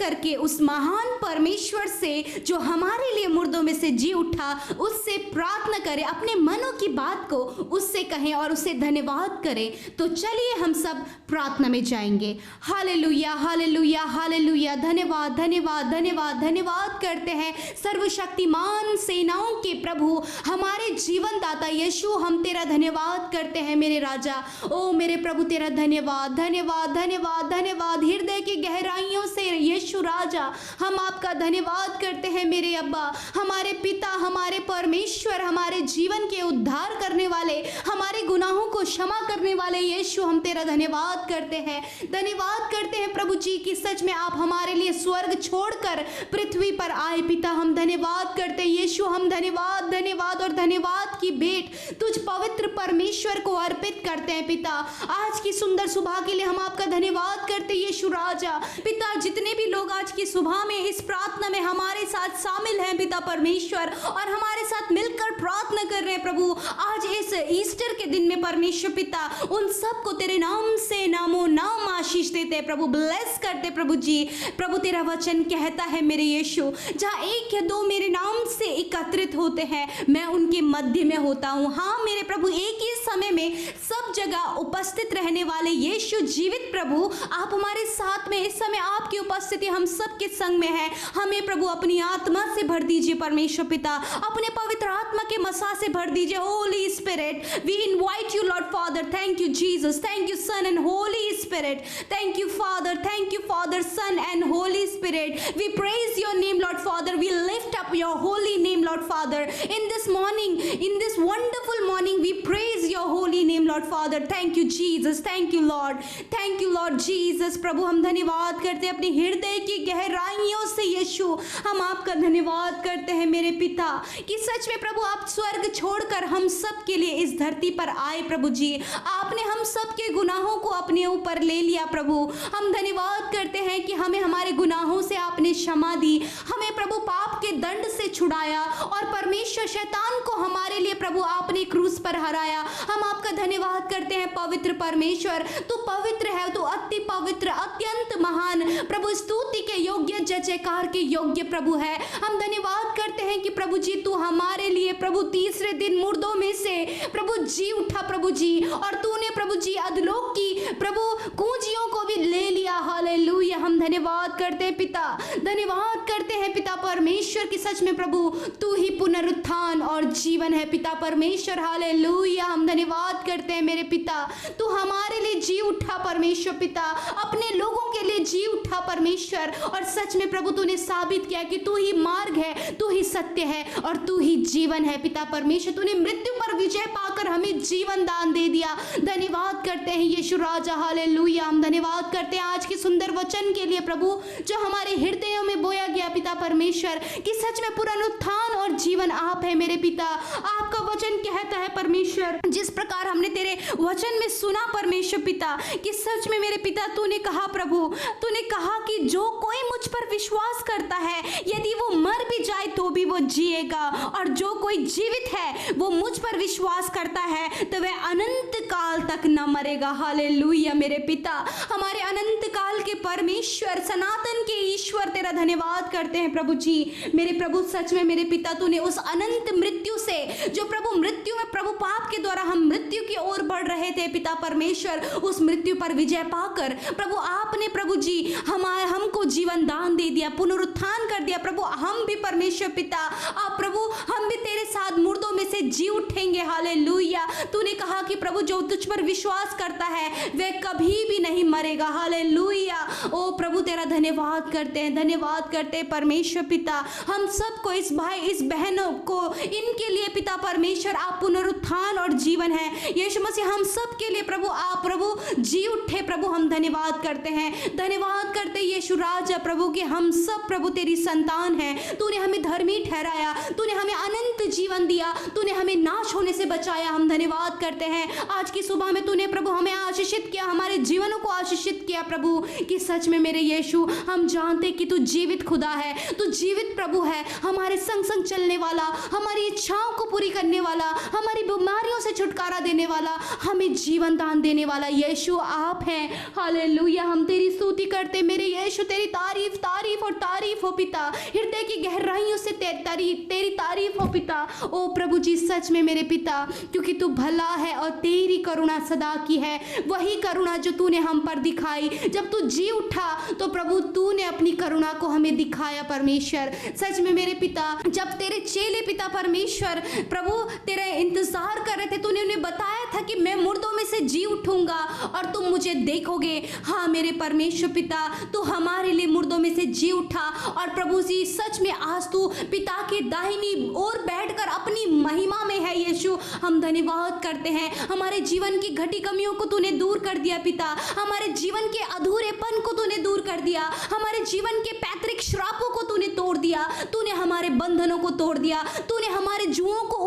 करके उस महान परमेश्वर से जो हमारे लिए मुर्दों में से जी उठा, उससे प्रार्थना करें, अपने मनों की बात को उससे कहें और उससे धन्यवाद करें। तो चलिए हम सब प्रार्थना में जाएंगे। Hallelujah, hallelujah, hallelujah. धन्यवाद, धन्यवाद, धन्यवाद, धन्यवाद करते हैं सर्वशक्तिमान सेनाओं के प्रभु, हमारे जीवन दाता यीशु, हम तेरा धन्यवाद करते हैं मेरे राजा। ओ मेरे प्रभु, तेरा धन्यवाद, धन्यवाद, धन्यवाद, धन्यवाद। हृदय की गहराइयों से यीशु राजा हम आपका धन्यवाद करते हैं मेरे अब्बा, हमारे पिता, हमारे परमेश्वर, हमारे जीवन के उद्धार करने वाले, हमारे गुनाहों को क्षमा करने वाले यीशु, हम तेरा धन्यवाद करते हैं। धन्यवाद करते हैं प्रभु जी कि सच में आप हमारे लिए स्वर्ग छोड़कर पृथ्वी पर आए। पिता, हम धन्यवाद करते हैं यीशु, हम धन्यवाद, धन्यवाद और धन्यवाद की भेंट तुझ पवित्र परमेश्वर को अर्पित करते हैं। पिता, आज की सुंदर सुबह के लिए हम आपका धन्यवाद करते हैं यीशु राजा। पिता, जितने भी लोग आज की सुबह में इस प्रार्थना में हमारे साथ शामिल हैं पिता परमेश्वर, और हमारे साथ मिलकर प्रार्थना कर रहे हैं प्रभु आज इस ईस्टर के दिन में परमेश्वर पिता, उन सबको तेरे नाम से नामों नाम आशीष देते हैं प्रभु, ब्लेस करते प्रभु जी। प्रभु, तेरा वचन कहता है मेरे यीशु, जहाँ एक या दो मेरे नाम से एकत्रित होते हैं, मैं उनके मध्य में होता हूँ। हाँ मेरे प्रभु, एक ही समय में सब जगह उपस्थित रहने वाले यीशु जीवित प्रभु, आप हमारे साथ में इस समय आपकी उपस्थिति हम सबके संग में है। हमें प्रभु अपनी आत्मा से भर दीजिए परमेश्वर पिता, अपने पवित्र आत्मा के मसा से भर दीजिए। Holy Spirit, we invite you Lord Father. Thank you Jesus, thank you Son and Holy Spirit, thank you Father, thank you Father, Son and Holy Spirit. We praise your name Lord Father, we lift up your holy name Lord Father in this morning, in this wonderful morning, we praise your holy name Lord Father. Thank you Jesus, thank you Lord, thank you Lord Jesus। प्रभु, हम धन्यवाद करते हैं अपने हृदय की गहराइयों से यीशु, हम आपका धन्यवाद करते हैं मेरे पिता कि सच में प्रभु आप स्वर्ग छोड़कर हम सब के लिए इस धरती पर आए प्रभु जी। आपने हम सब के गुनाहों को अपने ऊपर ले लिया प्रभु। हम धन्यवाद करते हैं कि हमें हमारे गुनाहों से आपने क्षमा दी, हमें प्रभु पाप के दंड से छुड़ाया, और परमेश्वर शैतान को हमारे लिए प्रभु आपने क्रूस पर हराया। हम आपका धन्यवाद करते हैं पवित्र परमेश्वर, तू पवित्र है, तू अति पवित्र, अत्यंत महान प्रभु, स्तुति के योग्य, जय जयकार के योग्य प्रभु है। हम धन्यवाद करते हैं कि प्रभु जी तू हमारे लिए प्रभु तीसरे दिन मुर्दों में से प्रभु जी उठा प्रभु जी, और तूने प्रभु जी अधलोक की प्रभु कुंजियों को भी ले लिया। हालेलुया, हम धन्यवाद करते हैं पिता, धन्यवाद करते हैं पिता परमेश्वर की सच में प्रभु तू ही पुनरुत्थान और जीवन है पिता परमेश्वर। हालेलुया, हम धन्यवाद करते हैं मेरे पिता, तू हमारे लिए जी उठा परमेश्वर पिता, अपने लोगों के लिए जी उठा परमेश्वर, और सच में प्रभु तूने साबित किया कि तू ही मार्ग है, तू ही सत्य है और तू ही जीवन है पिता परमेश्वर। तूने मृत्यु पर विजय पाकर हमें जीवन दान दे दिया। धन्यवाद करते हैं यीशु राजा। हालेलुया, हम धन्यवाद करते हैं आज के सुंदर वचन के लिए प्रभु, जो हमारे हृदयों में बोया गया पिता परमेश्वर कि सच में पुनरुत्थान और जीवन आप है मेरे पिता। आपका वचन कहता है परमेश्वर, जिस प्रकार हमने तेरे वचन में सुना परमेश्वर पिता कि सच में मेरे पिता तूने कहा प्रभु, तूने कहा कि जो कोई मुझ पर विश्वास करता है यदि वो मर भी जाए तो भी वो जिएगा, और जो कोई जीवित है वो मुझ पर विश्वास करता है तो वह अनंत काल तक न मरेगा। हालेलुया मेरे पिता, हमारे अनंत काल के परमेश्वर, सनातन के ईश्वर, तेरा धन्यवाद करते हैं प्रभु जी। मेरे प्रभु सच में मेरे पिता तूने उस अनंत मृत्यु से, जो प्रभु मृत्यु में प्रभु पाप के द्वारा हम मृत्यु की ओर बढ़ रहे थे पिता परमेश्वर, उस मृत्यु पर विजय पाकर प्रभु आपने प्रभु जी हमको जीवन दान दे दिया, पुनरुत्थान कर दिया प्रभु। हम भी परमेश्वर पिता आप प्रभु हम भी तेरे साथ मुर्दों में से जी उठेंगे। हालेलुया, तूने कहा कि प्रभु जो तुझ पर विश्वास करता है वह कभी भी नहीं मरेगा। हालेलुया, ओ प्रभु तेरा धन्यवाद करते हैं, धन्यवाद करते हैं परमेश्वर पिता। हम सबको, इस भाई इस बहनों को, इनके लिए पिता परमेश्वर आप पुनरुत्थान और जीवन है। यीशु मसीह हम सब के लिए प्रभु आप प्रभु जी उठे प्रभु, हम धन्यवाद करते हैं, धन्यवाद करते हैं यीशु राजा प्रभु कि हम सब प्रभु तेरी संतान हैं। तूने हमें धर्मी ठहराया, तूने हमें अनंत जीवन दिया, तूने हमें नाश होने से बचाया। हम धन्यवाद करते हैं आज की सुबह में तूने प्रभु हमें आशीषित किया, हमारे जीवनों को आशीषित किया प्रभु कि सच में मेरे यीशु हम जानते कि तू जीवित खुदा है, तू जीवित प्रभु है, हमारे संग संग चलने वाला, हमारी इच्छाओं को पूरी करने वाला, हमारी बीमारियों से छुटकारा देने वाला, हमें जीवन दान देने वाला यीशु आप हैं। हालेलुया, हम तेरी स्तुति करते मेरे यीशु, तेरी तारीफ तारीफ और तारीफ हो पिता, हृदय की गहराइयों से तेरी तारीफ हो पिता। ओ प्रभु जी सच में मेरे पिता, क्योंकि तू भला है और तेरी करुणा सदा की है, वही करुणा जो तूने हम पर दिखाई जब तू जी उठा, तो प्रभु तूने अपनी करुणा को हमें दिखाया परमेश्वर। सच में मेरे पिता, जब तेरे चेले पिता परमेश्वर प्रभु तेरा इंतजार कर रहे थे, तूने उन्हें बताया था कि मैं मुर्दों में से जी उठूंगा और तुम मुझे देखोगे। हाँ मेरे परमेश्वर पिता, तू हमारे लिए मुर्दों में से जी उठा और प्रभु जी सच में आज तू पिता के दाहिनी ओर बैठकर अपनी महिमा में है यीशु। हम धन्यवाद करते हैं, हमारे जीवन की घटी कमियों को तूने दूर कर दिया पिता, हमारे जीवन के अधूरेपन को तूने दूर कर दिया, हमारे जीवन के पैतृक श्रापों को तूने तोड़ दिया, तूने हमारे बंधनों को तोड़ दिया, तूने हमारे जुओं को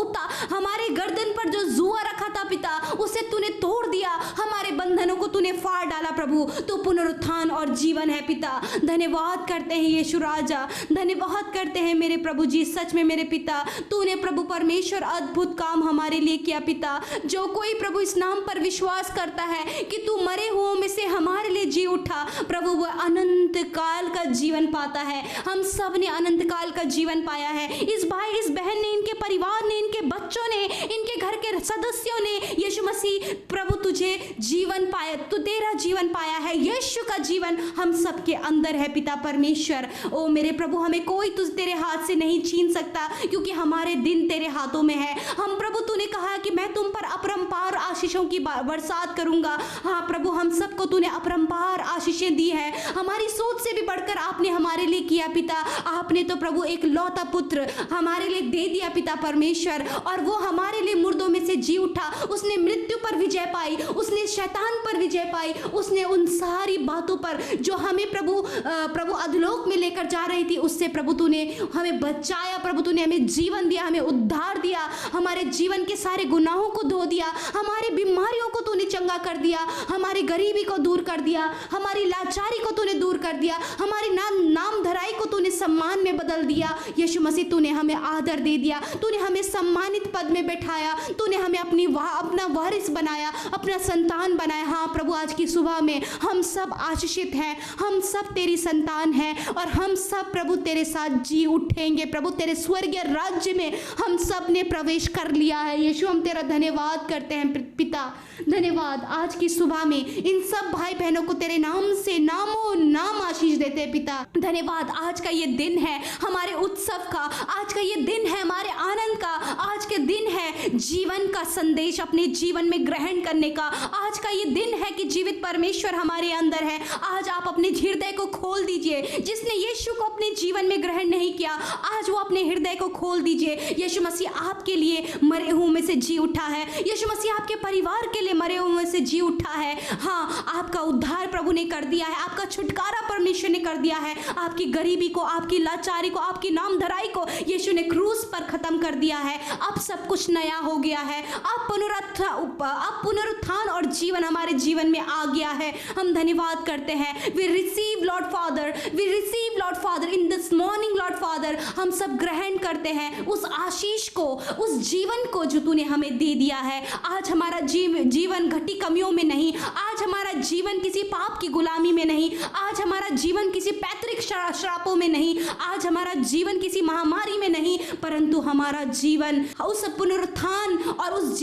हमारे गर्दन पर जो जुआ रखा था पिता उसे तूने तोड़ दिया, हमारे बंधनों को तूने फाड़ डाला प्रभु। तू पुनरुत्थान और जीवन है पिता। धन्यवाद करते हैं यीशु राजा, धन्यवाद करते हैं मेरे प्रभु जी सच में मेरे पिता, तूने प्रभु परमेश्वर अद्भुत काम हमारे लिए किया पिता। जो कोई प्रभु इस नाम पर विश्वास करता है कि तू मरे हुओं में से हमारे लिए जी उठा, प्रभु वह अनंत काल का जीवन पाता है। हम सब ने अनंत काल का जीवन पाया है। इस भाई इस बहन ने, इनके परिवार ने, इनके बच्चों ने, इनके घर के सदस्यों ने यीशु मसीह प्रभु तुझे जीवन पाया, तू तेरा जीवन पाया है। यीशु का जीवन हम सबके अंदर है पिता परमेश्वर। ओ मेरे प्रभु, हमें कोई तुझ तेरे हाथ से नहीं छीन सकता, क्योंकि हमारे दिन तेरे हाथों में है। हम प्रभु तूने कहा कि मैं तुम पर अपरंपार आशीषों की बरसात करूंगा। हाँ प्रभु, हम सबको तूने अपरंपार आशीषें दी है, हमारी सोच से भी बढ़कर आपने हमारे लिए किया पिता। आपने तो प्रभु एक लौता पुत्र हमारे लिए दे दिया पिता परमेश्वर, और वो हमारे लिए मुर्दों में से जी उठा, उसने मृत्यु पर विजय पाई, उसने शैतान पर विजय पाई, उसने उन सारी बातों पर जो हमें प्रभु अधोलोक में लेकर जा रही थी, उससे प्रभु तूने हमें बचाया, प्रभु तूने हमें जीवन दिया, हमें उद्धार दिया, हमारे जीवन के सारे गुनाहों को धो दिया, हमारी बीमारियों को तूने चंगा कर दिया, हमारी गरीबी को दूर कर दिया, हमारी लाचारी को तूने दूर कर दिया, हमारी नाम धराई को तूने सम्मान में बदल दिया। यीशु मसीह तूने हमें आदर दे दिया, तूने हमें सम्मानित पद में बैठाया, तूने हमें अपना वारिस बनाया, अपना संतान बनाया। हाँ प्रभु, आज की सुबह में हम सब आशीषित हैं, हम सब तेरी संतान हैं, और हम सब प्रभु तेरे साथ जी उठेंगे। प्रभु तेरे स्वर्गीय राज्य में हम सब ने प्रवेश कर लिया है। यीशु हम तेरा धन्यवाद करते हैं पिता, धन्यवाद आज की सुबह में इन सब भाई बहनों को तेरे नाम से नामों नाम आशीष देते हैं पिता। धन्यवाद, आज का ये दिन है हमारे उत्सव का, आज का ये दिन है हमारे आनंद का, आज के दिन है जीवन का संदेश अपने जीवन में ग्रहण करने का, आज का ये दिन है कि जीवित परमेश्वर हमारे अंदर है। आज आप अपने हृदय को खोल दीजिए, जिसने यीशु को अपने जीवन में ग्रहण नहीं किया, आज वो अपने हृदय को खोल दीजिए। यीशु मसीह आपके लिए मरे हुए में से जी उठा है, यीशु मसीह आपके परिवार के लिए मरे हुए में से जी उठा है। हाँ, आपका उद्धार प्रभु ने कर दिया है, आपका छुटकारा परमेश्वर ने कर दिया है, आपकी गरीबी को, आपकी लाचारी को, आपकी नामधराई को यीशु ने क्रूस पर खत्म कर दिया है। अब सब कुछ नया हो गया है, अब पुनरुत्थान और जीवन हमारे जीवन में आ गया है। हम धन्यवाद करते हैं। We receive Lord Father in this morning Lord Father, हम सब ग्रहण करते हैं उस आशीष को, उस जीवन को जो तूने हमें दे दिया है। आज हमारा जीवन घटी कमियों में नहीं, आज हमारा जीवन किसी पाप की गुलामी में नहीं, आज हमारा जीवन किसी पैतृक श्रापों में नहीं, आज हमारा जीवन किसी महामारी में नहीं, परंतु हमारा जीवन उस पुनरुत्थान और उस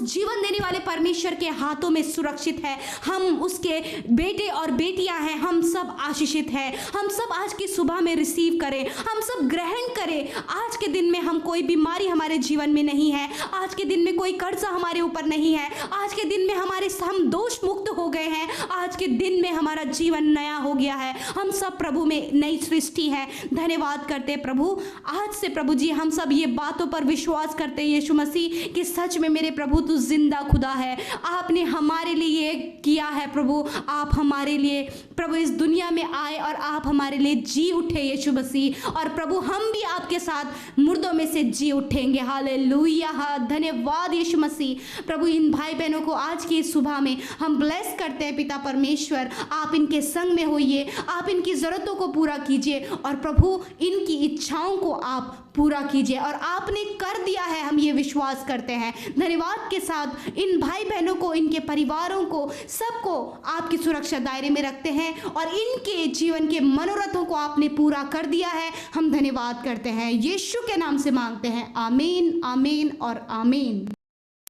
जीवन देने वाले परमेश्वर के हाथों में सुरक्षित है। हम उसके बेटे और बेटियां हैं, हम सब आशीषित हैं। हम सब आज की सुबह में रिसीव करें, हम सब ग्रहण करें। आज के दिन में हम कोई बीमारी हमारे जीवन में नहीं है, आज के दिन में कोई कर्जा हमारे ऊपर नहीं है, आज के दिन में हम दोष मुक्त हो गए हैं, आज के दिन में हमारा जीवन नया हो गया है। हम सब प्रभु में नई सृष्टि है। धन्यवाद करते प्रभु। आज से प्रभु जी हम सब ये बातों पर विश्वास करते हैं यीशु मसीह कि सच में मेरे प्रभु तू जिंदा खुदा है, आपने हमारे लिए किया है प्रभु, आप हमारे लिए प्रभु इस दुनिया में आए और आप हमारे लिए जी उठे यीशु मसीह, और प्रभु हम भी आपके साथ मुर्दों में से जी उठेंगे। हालेलुया, धन्यवाद यीशु मसीह। प्रभु इन भाई बहनों को आज की इस सुबह में हम ब्लेस करते हैं। पिता परमेश्वर, आप इनके संग में होइए, आप इनकी ज़रूरतों को पूरा कीजिए, और प्रभु इनकी इच्छाओं को आप पूरा कीजिए, और आपने कर दिया है, हम ये विश्वास करते हैं। धन्यवाद के साथ इन भाई बहनों को, इनके परिवारों को, सबको आपकी सुरक्षा दायरे में रखते हैं, और इनके जीवन के मनोरथों को आपने पूरा कर दिया है। हम धन्यवाद करते हैं, यीशु के नाम से मांगते हैं। आमीन, आमीन और आमीन।